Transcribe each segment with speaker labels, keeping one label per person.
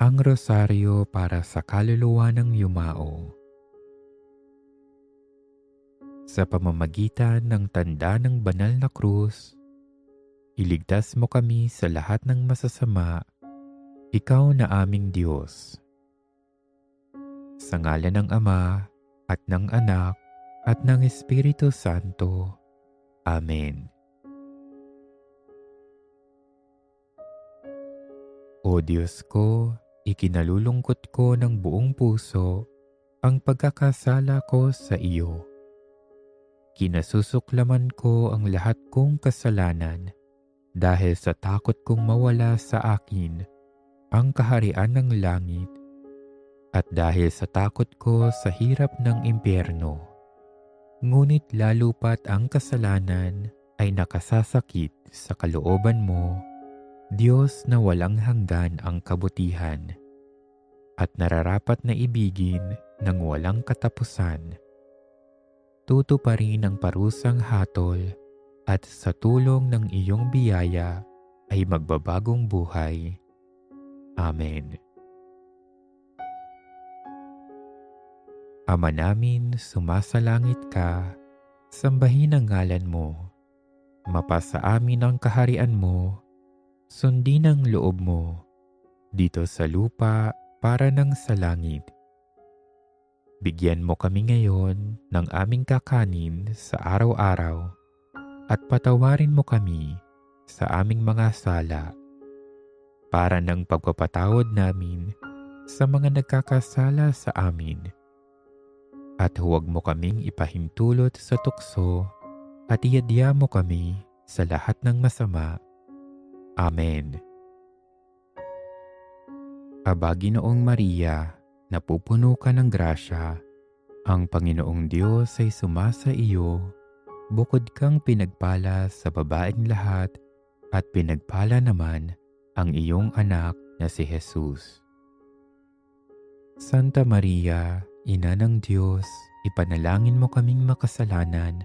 Speaker 1: Ang rosaryo para sa kaluluwa ng yumao. Sa pamamagitan ng tanda ng banal na krus, iligtas mo kami sa lahat ng masasama, ikaw na aming Diyos. Sa ngalan ng Ama, at ng Anak, at ng Espiritu Santo. Amen. O Diyos ko, ikinalulungkot ko ng buong puso ang pagkakasala ko sa iyo. Kinasusuklaman ko ang lahat kong kasalanan dahil sa takot kong mawala sa akin ang kaharian ng langit at dahil sa takot ko sa hirap ng impyerno. Ngunit lalo pat ang kasalanan ay nakasasakit sa kalooban mo, Diyos na walang hanggan ang kabutihan at nararapat na ibigin ng walang katapusan. Tutuparin ang parusang hatol at sa tulong ng iyong biyaya ay magbabagong buhay. Amen. Ama namin, sumasalangit ka, sambahin ang ngalan mo. Mapasa amin ang kaharian mo, sundin ang loob mo, dito sa lupa para ng sa langit. Bigyan mo kami ngayon ng aming kakanin sa araw-araw at patawarin mo kami sa aming mga sala para ng pagpapatawad namin sa mga nagkakasala sa amin. At huwag mo kaming ipahintulot sa tukso at iadya mo kami sa lahat ng masama. Amen. Aba, Ginoong Maria, napupuno ka ng grasya, ang Panginoong Diyos ay sumasa iyo, bukod kang pinagpala sa babaeng lahat at pinagpala naman ang iyong anak na si Jesus. Santa Maria, Ina ng Diyos, ipanalangin mo kaming makasalanan,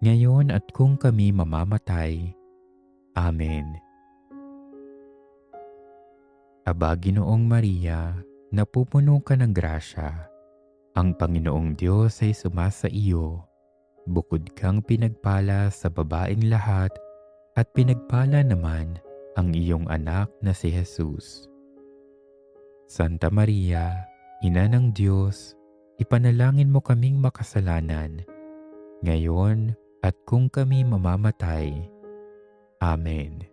Speaker 1: ngayon at kung kami mamamatay. Amen. Aba, Ginoong Maria, napupuno ka ng grasya, ang Panginoong Diyos ay sumasa iyo, bukod kang pinagpala sa babaeng lahat at pinagpala naman ang iyong anak na si Jesus. Santa Maria, Ina ng Diyos, ipanalangin mo kaming makasalanan, ngayon at kung kami mamamatay. Amen.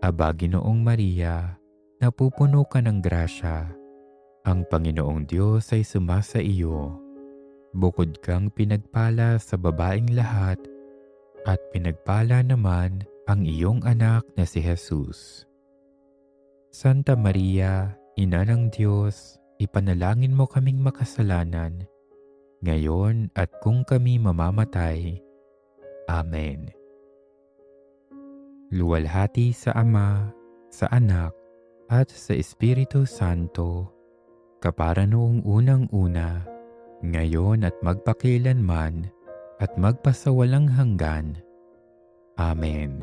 Speaker 1: Aba, Ginoong Maria, napupuno ka ng grasya, ang Panginoong Diyos ay sumasa iyo, bukod kang pinagpala sa babaeng lahat at pinagpala naman ang iyong anak na si Jesus. Santa Maria, Ina ng Diyos, ipanalangin mo kaming makasalanan, ngayon at kung kami mamamatay. Amen. Luwalhati sa Ama, sa Anak, at sa Espiritu Santo, kapara noong unang-una, ngayon at magpakilanman, at magpasawalang hanggan. Amen.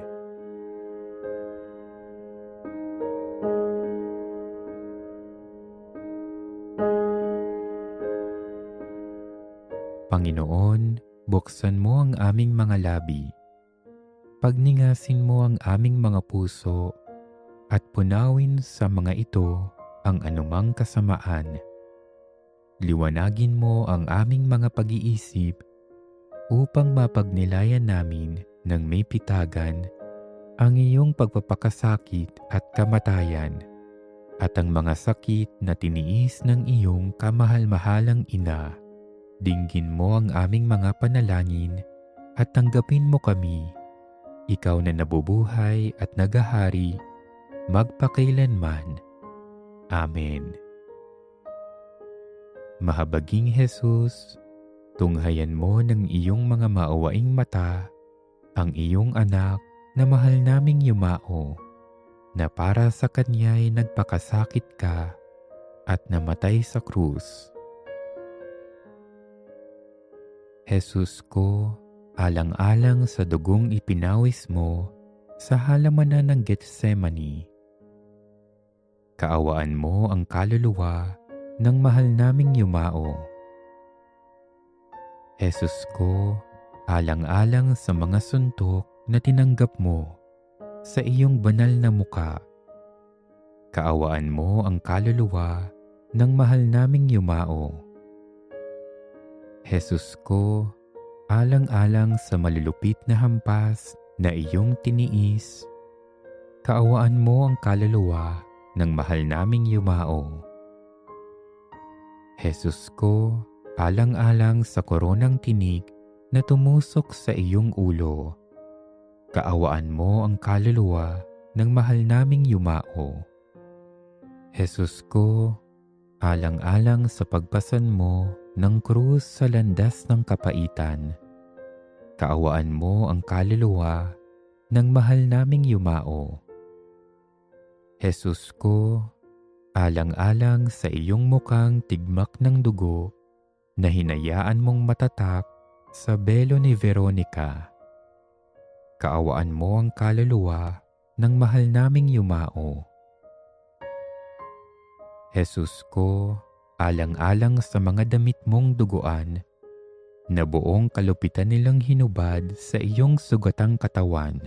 Speaker 1: Panginoon, buksan mo ang aming mga labi. Pagningasin mo ang aming mga puso at punawin sa mga ito ang anumang kasamaan. Liwanagin mo ang aming mga pag-iisip upang mapagnilayan namin ng may pitagan ang iyong pagpapakasakit at kamatayan at ang mga sakit na tiniis ng iyong kamahal-mahalang ina. Dinggin mo ang aming mga panalangin at tanggapin mo kami, ikaw na nabubuhay at nagahari, magpakailanman. Amen. Mahabaging Jesus, tunghayan mo ng iyong mga maawaing mata ang iyong anak na mahal naming yumao, na para sa kanya'y nagpakasakit ka at namatay sa krus. Jesus ko, alang-alang sa dugong ipinawis mo sa halamanan ng Getsemani, Kaawaan mo ang kaluluwa ng mahal naming yumao. Jesus ko, alang-alang sa mga suntok na tinanggap mo sa iyong banal na muka. Kaawaan mo ang kaluluwa ng mahal naming yumao. Jesus ko, alang-alang sa malulupit na hampas na iyong tiniis, kaawaan mo ang kaluluwa ng mahal naming yumao. Jesus ko, alang-alang sa koronang tinig na tumusok sa iyong ulo, kaawaan mo ang kaluluwa ng mahal naming yumao. Jesus ko, alang-alang sa pagpasan mo ng krus sa landas ng kapaitan, kaawaan mo ang kaluluwa ng mahal naming yumao. Jesus ko, alang-alang sa iyong mukhang tigmak ng dugo na hinayaan mong matatak sa belo ni Veronica, kaawaan mo ang kaluluwa ng mahal naming yumao. Jesus ko, alang-alang sa mga damit mong duguan na buong kalupitan nilang hinubad sa iyong sugatang katawan,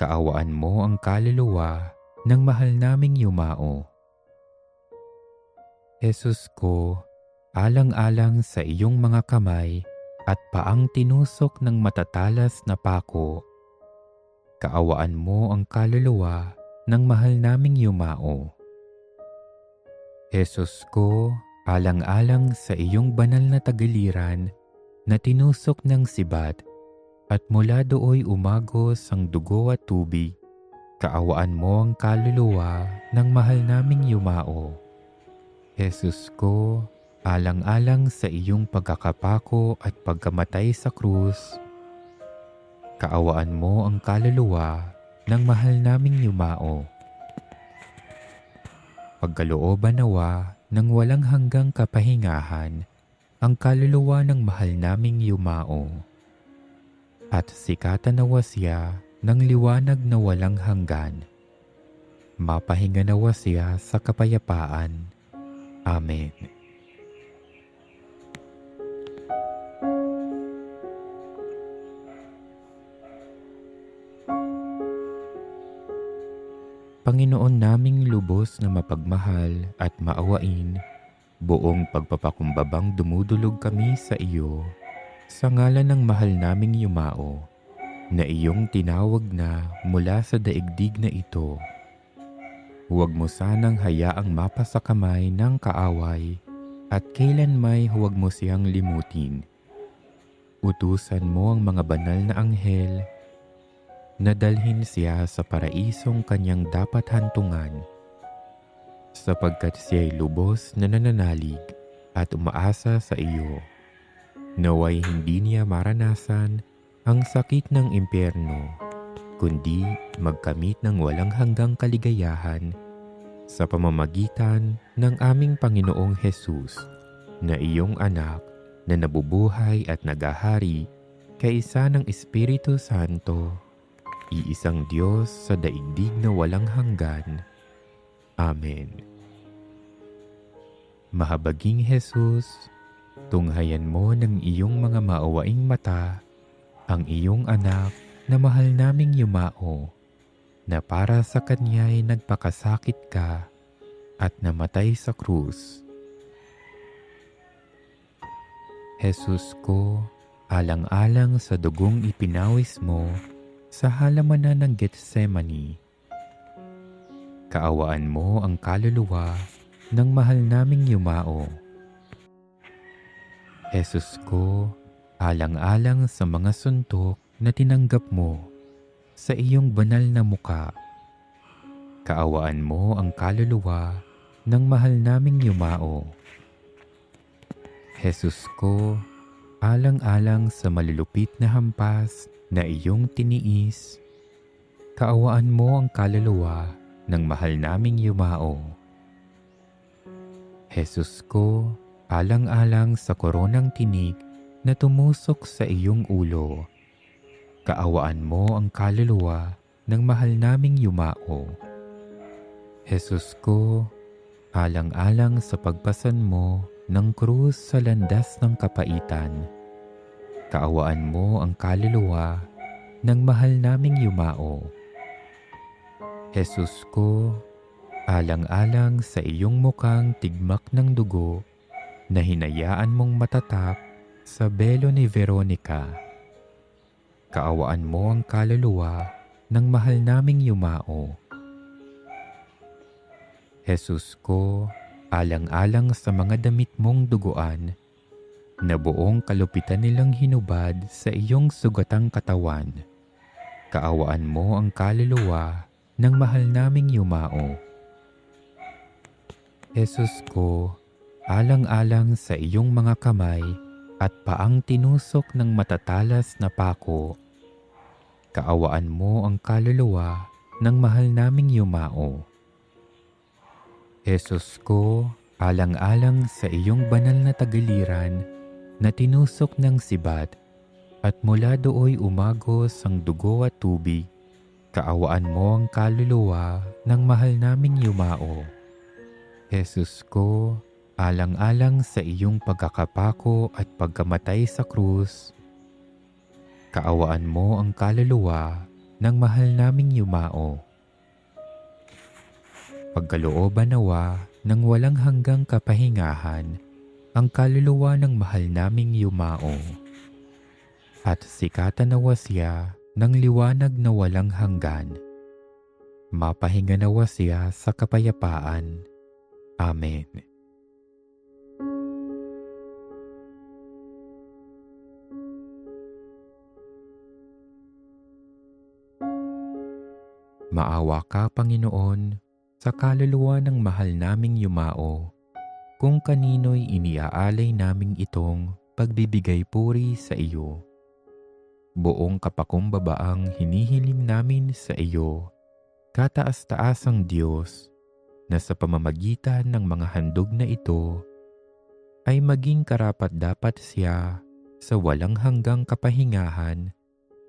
Speaker 1: kaawaan mo ang kaluluwa ng mahal naming yumao. Jesus ko, alang-alang sa iyong mga kamay at paang tinusok ng matatalas na pako, kaawaan mo ang kaluluwa ng mahal naming yumao. Jesus ko, alang-alang sa iyong banal na tagiliran na tinusok ng sibat at mula dooy umagos ang dugo at tubig, kaawaan mo ang kaluluwa ng mahal naming yumao. Jesus ko, alang-alang sa iyong pagkakapako at pagkamatay sa krus, kaawaan mo ang kaluluwa ng mahal naming yumao. Pagkalooban nawa ng walang hanggang kapahingahan ang kaluluwa ng mahal naming yumao, at sikatan nawa siya ng liwanag na walang hanggan. Mapahinga nawa siya sa kapayapaan. Amen. Panginoon naming lubos na mapagmahal at maawain, buong pagpapakumbabang dumudulog kami sa iyo, sa ngalan ng mahal naming yumao, na iyong tinawag na mula sa daigdig na ito. Huwag mo sanang hayaang mapasakamay ng kaaway, at kailanmay huwag mo siyang limutin. Utusan mo ang mga banal na anghel na dalhin siya sa paraisong kanyang dapat hantungan, sapagkat siya'y lubos na nananalig at umaasa sa iyo. Naway hindi niya maranasan ang sakit ng impyerno, kundi magkamit ng walang hanggang kaligayahan sa pamamagitan ng aming Panginoong Hesus, na iyong anak na nabubuhay at nagahari kaisa ng Espiritu Santo, iisang Diyos sa daigdig na walang hanggan. Amen. Mahabaging Jesus, tunghayan mo ng iyong mga maawaing mata ang iyong anak na mahal naming yumao, na para sa kanya'y nagpakasakit ka at namatay sa krus. Jesus ko, alang-alang sa dugong ipinawis mo sa halamanan ng Getsemani, kaawaan mo ang kaluluwa ng mahal naming yumao. Jesus ko, alang-alang sa mga suntok na tinanggap mo sa iyong banal na muka, kaawaan mo ang kaluluwa ng mahal naming yumao. Jesus ko, alang-alang sa malulupit na hampas na iyong tiniis, kaawaan mo ang kaluluwa ng mahal naming yumao. Jesus ko, alang-alang sa koronang tinig na tumusok sa iyong ulo, kaawaan mo ang kaluluwa ng mahal naming yumao. Jesus ko, alang-alang sa pagpasan mo ng krus sa landas ng kapaitan, kaawaan mo ang kaluluwa ng mahal naming yumao. Jesus ko, alang-alang sa iyong mukhang tigmak ng dugo na hinayaan mong matatak sa belo ni Veronica, kaawaan mo ang kaluluwa ng mahal naming yumao. Jesus ko, alang-alang sa mga damit mong duguan na buong kalupitan nilang hinubad sa iyong sugatang katawan, kaawaan mo ang kaluluwa ng mahal naming yumao. Jesus ko, alang-alang sa iyong mga kamay at paang tinusok ng matatalas na pako, kaawaan mo ang kaluluwa ng mahal naming yumao. Jesus ko, alang-alang sa iyong banal na tagiliran na tinusok ng sibat at mula dooy umagos ang dugo at tubig, kaawaan mo ang kaluluwa ng mahal naming yumao. Jesus ko, alang-alang sa iyong pagkakapako at pagkamatay sa krus, kaawaan mo ang kaluluwa ng mahal naming yumao. Pagkalooban nawa ng walang hanggang kapahingahan ang kaluluwa ng mahal naming yumao, at sikatan nawa siya ng liwanag na walang hanggan. Mapahinga nawa siya sa kapayapaan. Amen. Maawa ka, Panginoon, sa kaluluwa ng mahal naming yumao, kung kanino'y iniaalay naming itong pagbibigay puri sa iyo. Buong kapakumbabaang hinihiling namin sa iyo, kataas-taasang Diyos, na sa pamamagitan ng mga handog na ito, ay maging karapat-dapat siya sa walang hanggang kapahingahan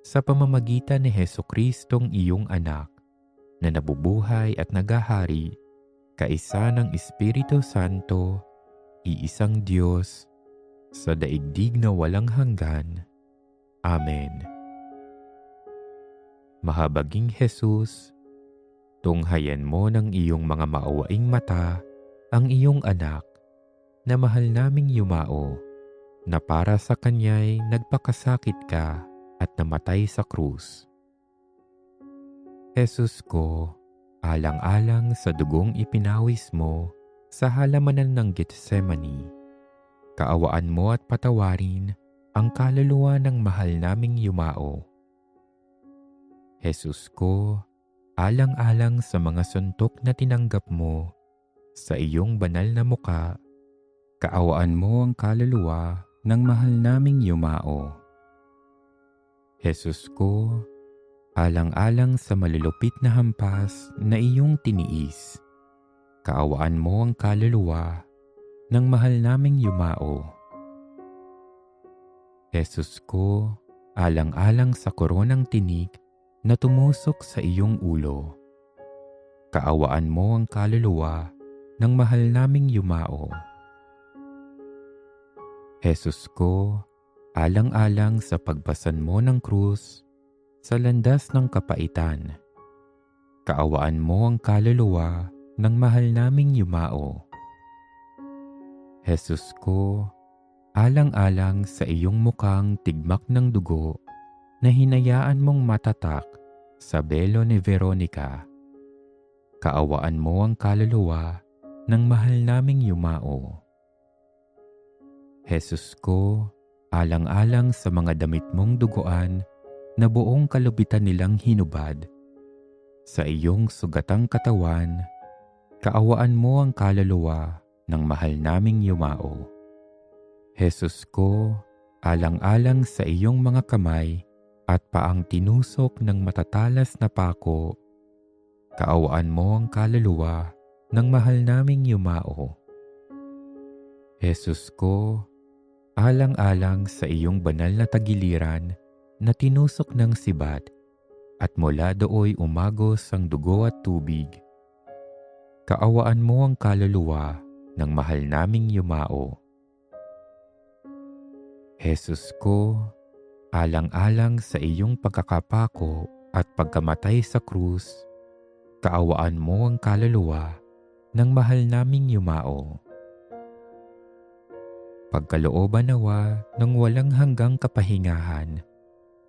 Speaker 1: sa pamamagitan ni Jesucristong iyong anak, na nabubuhay at nagahari, kaisa ng Espiritu Santo, iisang Diyos, sa daigdig na walang hanggan. Amen. Mahabaging Jesus, tunghayan mo ng iyong mga maawaing mata ang iyong anak na mahal naming yumao, na para sa kanya'y nagpakasakit ka at namatay sa krus. Jesus ko, alang-alang sa dugong ipinawis mo sa halamanan ng Getsemani, kaawaan mo at patawarin ang kaluluwa ng mahal naming yumao. Jesus ko, alang-alang sa mga suntok na tinanggap mo sa iyong banal na muka, kaawaan mo ang kaluluwa ng mahal naming yumao. Jesus ko, alang-alang sa malulupit na hampas na iyong tiniis, kaawaan mo ang kaluluwa ng mahal naming yumao. Jesus ko, alang-alang sa koronang tinik na tumusok sa iyong ulo, kaawaan mo ang kaluluwa ng mahal naming yumao. Jesus ko, alang-alang sa pagbasan mo ng krus sa landas ng kapaitan, kaawaan mo ang kaluluwa ng mahal naming yumao. Jesus ko, alang-alang sa iyong mukhang tigmak ng dugo na hinayaan mong matatak sa belo ni Veronica, kaawaan mo ang kaluluwa ng mahal naming yumao. Jesus ko, alang-alang sa mga damit mong duguan na buong kalubitan nilang hinubad sa iyong sugatang katawan, kaawaan mo ang kaluluwa ng mahal naming yumao. Jesus ko, alang-alang sa iyong mga kamay at paang tinusok ng matatalas na pako, kaawaan mo ang kaluluwa ng mahal naming yumao. Jesus ko, alang-alang sa iyong banal na tagiliran na tinusok ng sibat at mula dooy umagos ang dugo at tubig, kaawaan mo ang kaluluwa ng mahal naming yumao. Jesus ko, alang-alang sa iyong pagkakapako at pagkamatay sa krus, kaawaan mo ang kaluluwa ng mahal naming yumao. Pagkalooban nawa ng walang hanggang kapahingahan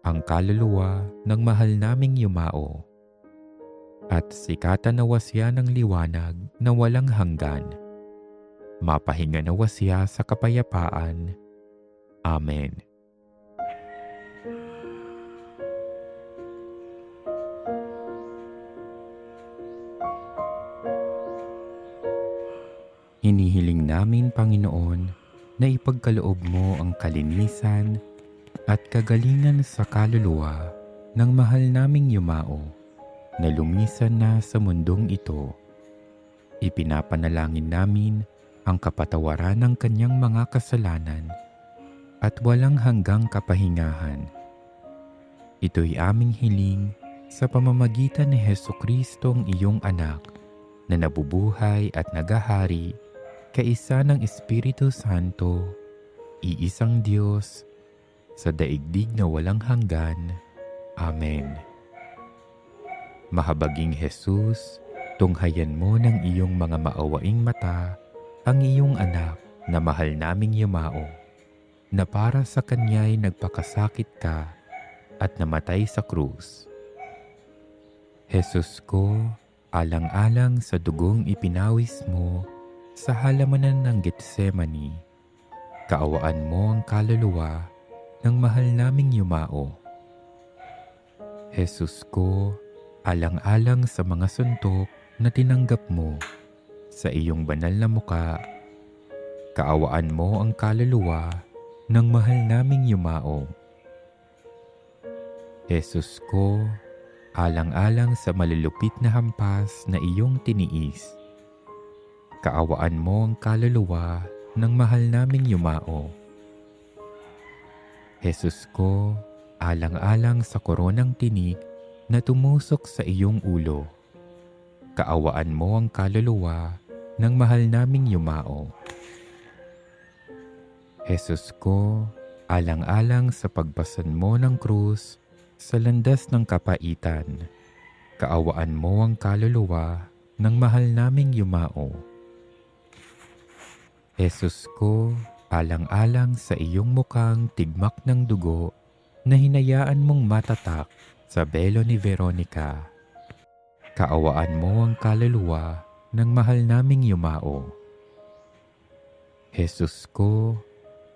Speaker 1: ang kaluluwa ng mahal naming yumao, at sikatan nawa siya ng liwanag na walang hanggan. Mapahinga nawa siya sa kapayapaan. Amen. Hinihiling namin, Panginoon, na ipagkaloob mo ang kalinisan at kagalingan sa kaluluwa ng mahal naming yumao na lumisan na sa mundong ito. Ipinapanalangin namin ang kapatawaran ng kanyang mga kasalanan at walang hanggang kapahingahan. Ito'y aming hiling sa pamamagitan ni Jesucristong iyong anak na nabubuhay at nagahari kaisa ng Espiritu Santo, iisang Diyos, sa daigdig na walang hanggan. Amen. Mahabaging Jesus, tunghayan mo ng iyong mga maawaing mata ang iyong anak na mahal naming yumao, na para sa kanya'y nagpakasakit ka at namatay sa krus. Jesus ko, alang-alang sa dugong ipinawis mo sa halamanan ng Getsemani, kaawaan mo ang kaluluwa ng mahal naming yumao. Jesus ko, alang-alang sa mga suntok na tinanggap mo sa iyong banal na muka, kaawaan mo ang kaluluwa ng mahal naming yumao. Jesus ko, alang-alang sa malulupit na hampas na iyong tiniis, kaawaan mo ang kaluluwa ng mahal naming yumao. Jesus ko, alang-alang sa koronang tinik na tumusok sa iyong ulo, kaawaan mo ang kaluluwa ng mahal naming yumao. Jesus ko, alang-alang sa pagbasan mo ng krus sa landas ng kapaitan, kaawaan mo ang kaluluwa ng mahal naming yumao. Jesus ko, alang-alang sa iyong mukhang tigmak ng dugo na hinayaan mong matatak sa belo ni Veronica, kaawaan mo ang kaluluwa ng mahal naming yumao. Jesus ko,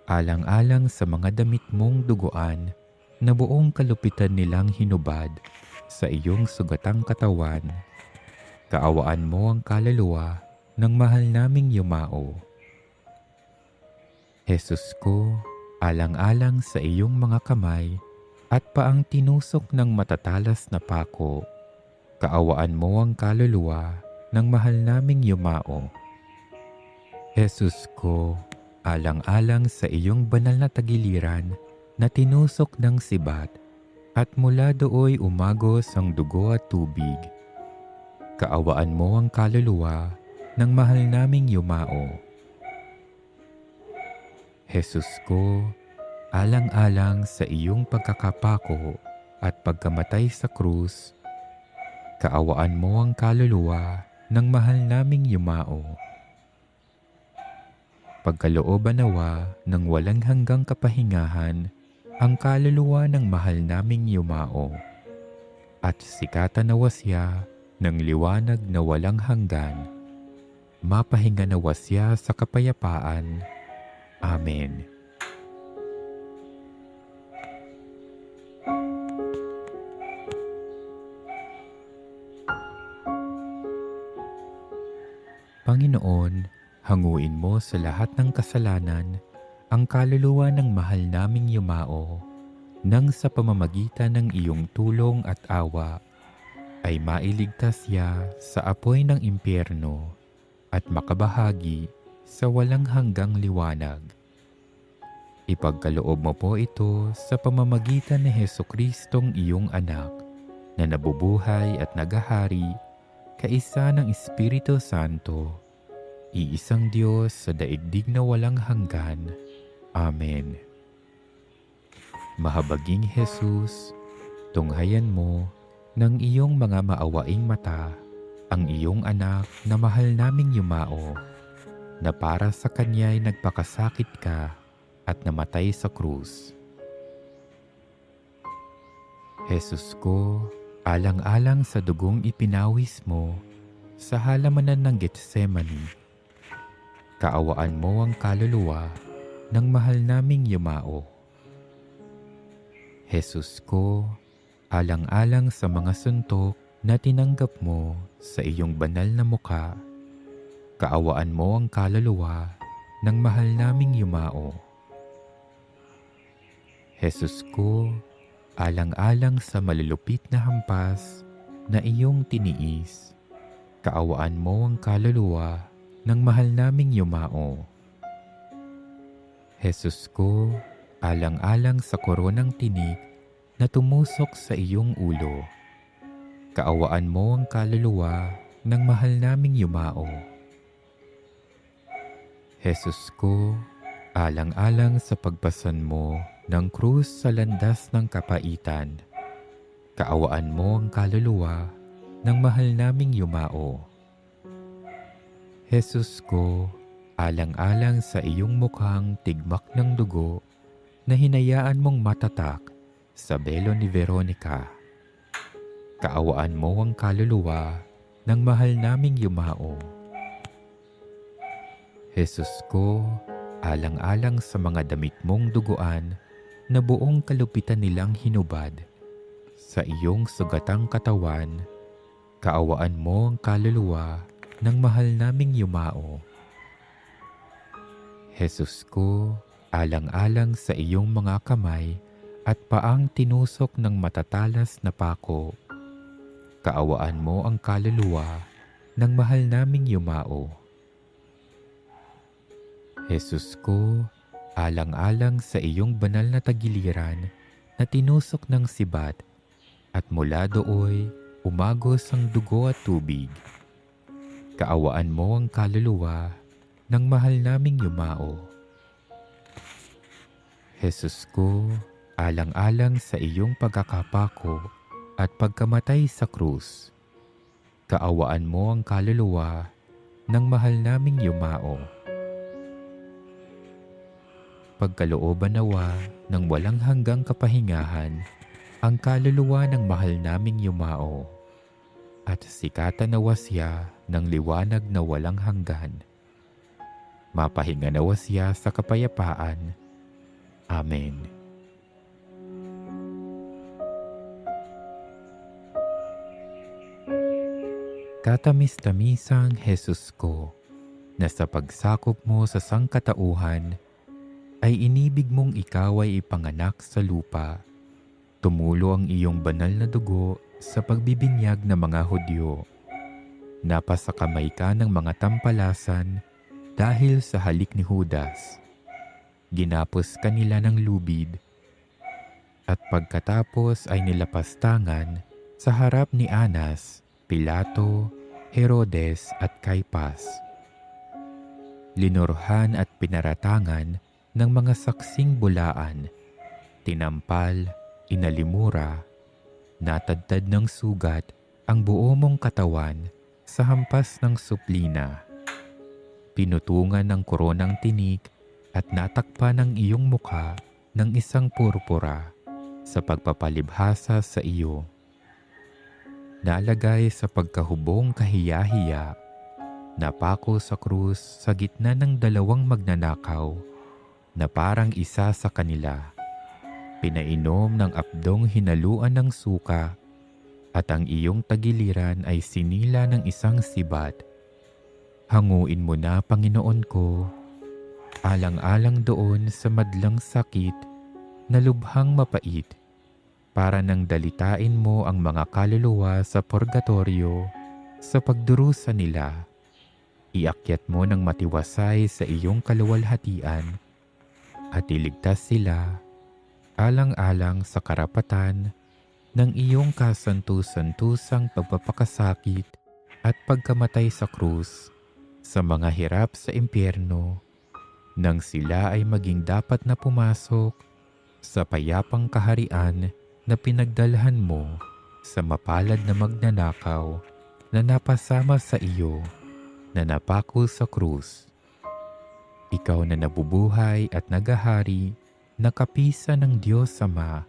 Speaker 1: alang-alang sa mga damit mong duguan na buong kalupitan nilang hinubad sa iyong sugatang katawan, kaawaan mo ang kaluluwa ng mahal naming yumao. Jesus ko, alang-alang sa iyong mga kamay at paang tinusok ng matatalas na pako, kaawaan mo ang kaluluwa ng mahal naming yumao. Jesus ko, alang-alang sa iyong banal na tagiliran na tinusok ng sibat at mula dooy umagos ang dugo at tubig, kaawaan mo ang kaluluwa ng mahal naming yumao. Jesus ko, alang-alang sa iyong pagkakapako at pagkamatay sa krus, kaawaan mo ang kaluluwa ng mahal naming yumao. Pagkalooban nawa ng walang hanggang kapahingahan ang kaluluwa ng mahal naming yumao, at sikatan nawa siya ng liwanag na walang hanggan. Mapahinga nawa siya sa kapayapaan. Amen. Panginoon, hanguin mo sa lahat ng kasalanan ang kaluluwa ng mahal naming yumao, nang sa pamamagitan ng iyong tulong at awa ay mailigtas siya sa apoy ng impyerno at makabahagi sa walang hanggang liwanag. Ipagkaloob mo po ito sa pamamagitan ni Jesucristong iyong anak na nabubuhay at nagahari kaisa ng Espiritu Santo, iisang Diyos sa daigdig na walang hanggan. Amen. Mahabaging Jesus, tunghayan mo ng iyong mga maawaing mata ang iyong anak na mahal naming yumao, na para sa kanya'y nagpakasakit ka at namatay sa krus. Jesus ko, alang-alang sa dugong ipinawis mo sa halamanan ng Getsemani, kaawaan mo ang kaluluwa ng mahal naming yumao. Jesus ko, alang-alang sa mga suntok na tinanggap mo sa iyong banal na mukha, kaawaan mo ang kaluluwa ng mahal naming yumao. Jesus ko, alang-alang sa malulupit na hampas na iyong tiniis, kaawaan mo ang kaluluwa ng mahal naming yumao. Jesus ko, alang-alang sa koronang tinik na tumusok sa iyong ulo, kaawaan mo ang kaluluwa ng mahal naming yumao. Jesus ko, alang-alang sa pagpasan mo ng krus sa landas ng kapaitan, kaawaan mo ang kaluluwa ng mahal naming yumao. Jesus ko, alang-alang sa iyong mukhang tigmak ng dugo na hinayaan mong matatak sa belo ni Veronica, kaawaan mo ang kaluluwa ng mahal naming yumao. Jesus ko, alang-alang sa mga damit mong duguan na buong kalupitan nilang hinubad sa iyong sugatang katawan, kaawaan mo ang kaluluwa ng mahal naming yumao. Jesus ko, alang-alang sa iyong mga kamay at paang tinusok ng matatalas na pako, kaawaan mo ang kaluluwa ng mahal naming yumao. Jesus ko, alang-alang sa iyong banal na tagiliran na tinusok ng sibat at mula dooy umagos ang dugo at tubig, kaawaan mo ang kaluluwa ng mahal naming yumao. Jesus ko, alang-alang sa iyong pagkakapako at pagkamatay sa krus, kaawaan mo ang kaluluwa ng mahal naming yumao. Pagkalooban nawa ng walang hanggang kapahingahan ang kaluluwa ng mahal naming yumao, at sikatan nawa siya ng liwanag na walang hanggan. Mapahinga nawa siya sa kapayapaan. Amen. Katamis-tamisang Jesus ko, na sa pagsakop mo sa sangkatauhan, ay inibig mong ikaw ay ipanganak sa lupa. Tumulo ang iyong banal na dugo sa pagbibinyag ng mga Hudyo. Napasakamay ka ng mga tampalasan dahil sa halik ni Judas. Ginapos ka nila ng lubid, at pagkatapos ay nilapastangan sa harap ni Anas, Pilato, Herodes at Caipas. Linurhan at pinaratangan ng mga saksing bulaan, tinampal, inalimura, natadtad ng sugat ang buo mong katawan sa hampas ng suplina. Pinutungan ng koronang tinik at natakpan ang iyong mukha ng isang purpura sa pagpapalibhasa sa iyo. Nalagay sa pagkahubong kahiya-hiya, napako sa krus sa gitna ng dalawang magnanakaw na parang isa sa kanila. Pinainom ng apdong hinaluan ng suka, at ang iyong tagiliran ay sinila ng isang sibat. Hanguin mo na, Panginoon ko, alang-alang doon sa madlang sakit na lubhang mapait, para nang dalitain mo ang mga kaluluwa sa purgatorio sa pagdurusa nila. Iakyat mo ng matiwasay sa iyong kaluwalhatian at iligtas sila alang-alang sa karapatan ng iyong kasantu-santusang pagpapakasakit at pagkamatay sa krus sa mga hirap sa impyerno, nang sila ay maging dapat na pumasok sa payapang kaharian na pinagdalhan mo sa mapalad na magnanakaw na napasama sa iyo na napako sa krus. Ikaw na nabubuhay at nagahari, nakapisa ng Diyos Ama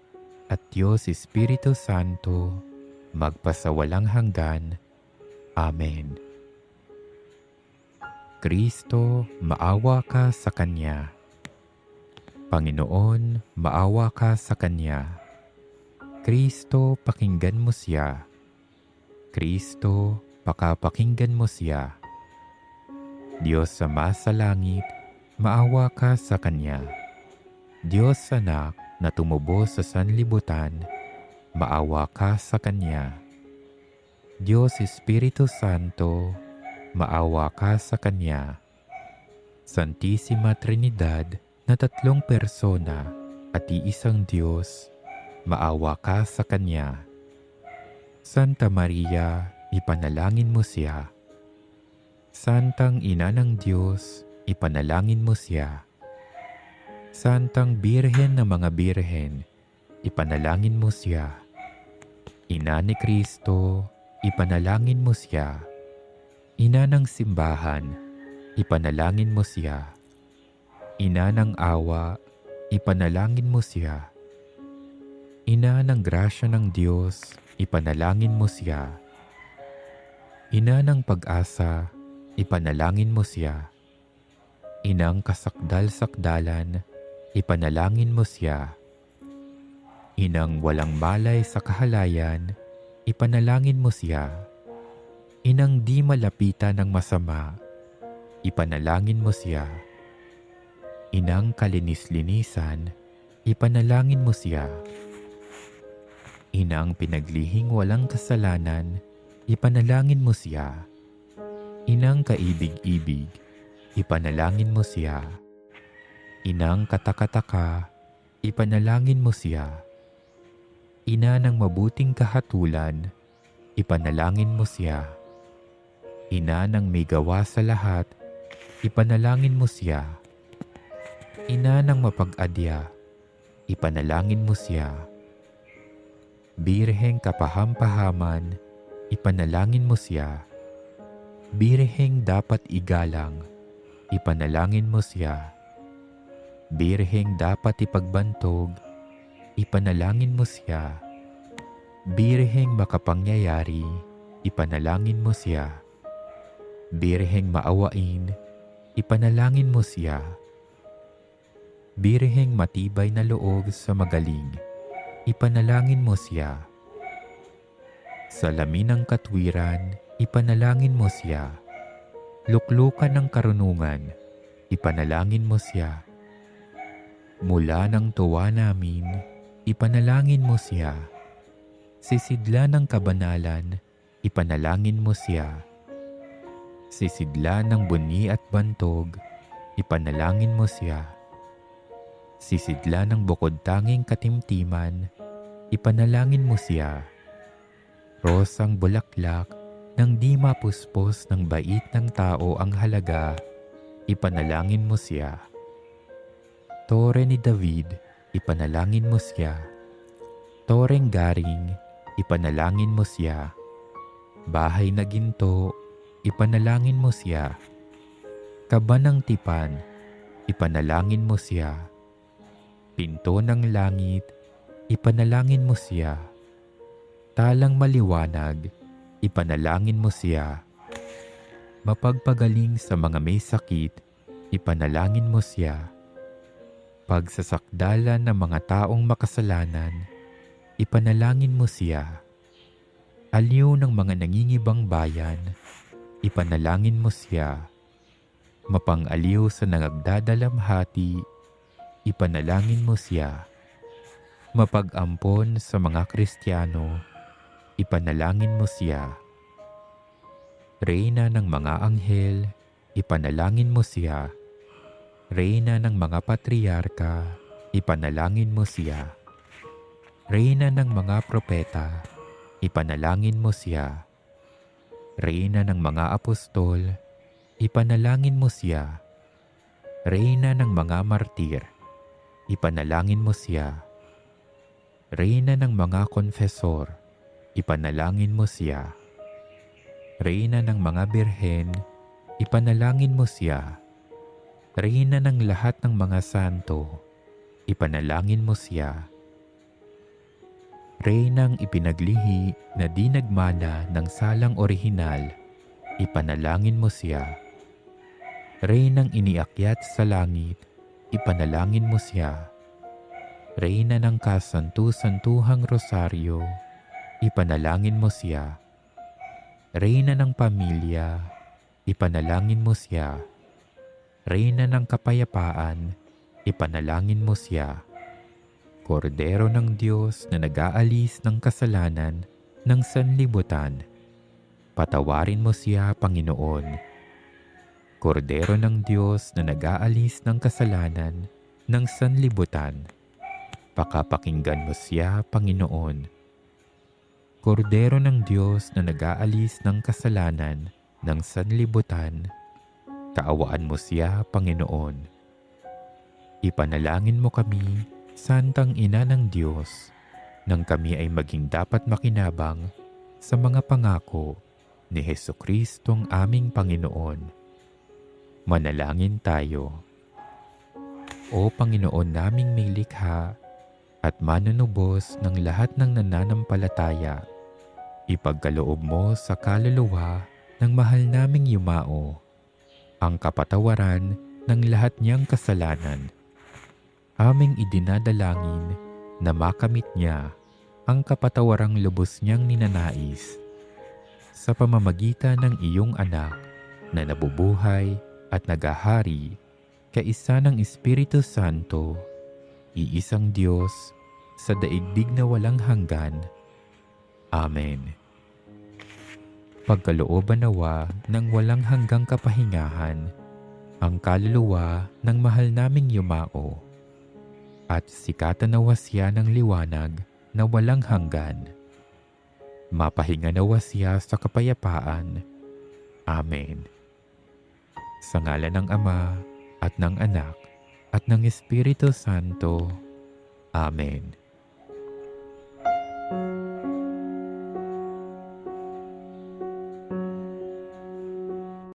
Speaker 1: at Diyos Espiritu Santo, magpasawalang hanggan. Amen. Kristo, maawa ka sa Kanya. Panginoon, maawa ka sa Kanya. Kristo, pakinggan mo siya. Kristo, pakapakinggan mo siya. Diyos Ama sa langit, maawa ka sa Kanya. Diyos Anak na tumubos sa sanlibutan, maawa ka sa Kanya. Diyos Espiritu Santo, maawa ka sa Kanya. Santissima Trinidad na tatlong persona at iisang Diyos, maawa ka sa Kanya. Santa Maria, ipanalangin mo siya. Santang Ina ng Diyos, ipanalangin mo siya. Santang Birhen ng mga Birhen, ipanalangin mo siya. Ina ni Kristo, ipanalangin mo siya. Ina ng simbahan, ipanalangin mo siya. Ina ng awa, ipanalangin mo siya. Ina ng grasya ng Diyos, ipanalangin mo siya. Ina ng pag-asa, ipanalangin mo siya. Inang kasakdal-sakdalan, ipanalangin mo siya. Inang walang malay sa kahalayan, ipanalangin mo siya. Inang di malapitan ng masama, ipanalangin mo siya. Inang kalinis-linisan, ipanalangin mo siya. Inang pinaglihing walang kasalanan, ipanalangin mo siya. Inang kaibig-ibig, ipanalangin mo siya. Inang katakataka, ipanalangin mo siya. Ina ng mabuting kahatulan, ipanalangin mo siya. Ina ng may gawa sa lahat, ipanalangin mo siya. Ina ng mapag-adya, ipanalangin mo siya. Birheng kapahampahaman, ipanalangin mo siya. Birheng dapat igalang, ipanalangin mo siya. Birheng dapat ipagbantog, ipanalangin mo siya. Birheng makapangyayari, ipanalangin mo siya. Birheng maawain, ipanalangin mo siya. Birheng matibay na loob sa magaling, ipanalangin mo siya. Salamin ng katwiran, ipanalangin mo siya. Luklukan ng karunungan, ipanalangin mo siya. Mula ng tuwa namin, ipanalangin mo siya. Sisidla ng kabanalan, ipanalangin mo siya. Sisidla ng buni at bantog, ipanalangin mo siya. Sisidla ng bukod-tanging katimtiman, ipanalangin mo siya. Rosang bulaklak, nang di mapuspos ng bait ng tao ang halaga, ipanalangin mo siya. Tore ni David, ipanalangin mo siya. Toreng garing, ipanalangin mo siya. Bahay na ginto, ipanalangin mo siya. Kaba ng tipan, ipanalangin mo siya. Pinto ng langit, ipanalangin mo siya. Talang maliwanag, ipanalangin mo siya. Mapagpagaling sa mga may sakit, ipanalangin mo siya. Pagsasakdalan ng mga taong makasalanan, ipanalangin mo siya. Aliw ng mga nangingibang bayan, ipanalangin mo siya. Mapang-aliw sa nagdadalamhati, ipanalangin mo siya. Mapag-ampon sa mga Kristiyano, ipanalangin mo siya. Reyna ng mga anghel, ipanalangin mo siya. Reyna ng mga patriarka, ipanalangin mo siya. Reyna ng mga propeta, ipanalangin mo siya. Reyna ng mga apostol, ipanalangin mo siya. Reyna ng mga martir, ipanalangin mo siya. Reyna ng mga konfesor, ipanalangin mo siya. Reyna ng mga birhen, ipanalangin mo siya. Reyna ng lahat ng mga santo, ipanalangin mo siya. Reynang ipinaglihi na di nagmana ng salang orihinal, ipanalangin mo siya. Reynang iniakyat sa langit, ipanalangin mo siya. Reyna ng kasantu-santuhang rosaryo, ipanalangin mo siya. Reyna ng pamilya, ipanalangin mo siya. Reyna ng kapayapaan, ipanalangin mo siya. Kordero ng Diyos na nag-aalis ng kasalanan ng sanlibutan, patawarin mo siya, Panginoon. Kordero ng Diyos na nag-aalis ng kasalanan ng sanlibutan, pakapakinggan mo siya, Panginoon. Kordero ng Diyos na nag-aalis ng kasalanan ng sanlibutan, kaawaan mo siya, Panginoon. Ipanalangin mo kami, Santang Ina ng Diyos, nang kami ay maging dapat makinabang sa mga pangako ni Jesucristong aming Panginoon. Manalangin tayo. O Panginoon naming may likha at manunubos ng lahat ng nananampalataya, ipagkaloob mo sa kaluluwa ng mahal naming yumao ang kapatawaran ng lahat niyang kasalanan. Aming idinadalangin na makamit niya ang kapatawarang lubos niyang ninanais sa pamamagitan ng iyong anak na nabubuhay at nagahari kaisa ng Espiritu Santo, iisang Diyos sa daigdig na walang hanggan. Amen. Pagkalooban nawa ng walang hanggang kapahingahan ang kaluluwa ng mahal naming yumao, at sikatan nawa siya ng liwanag na walang hanggan. Mapahinga nawa siya sa kapayapaan. Amen. Sa ngalan ng Ama, at ng Anak, at ng Espiritu Santo. Amen.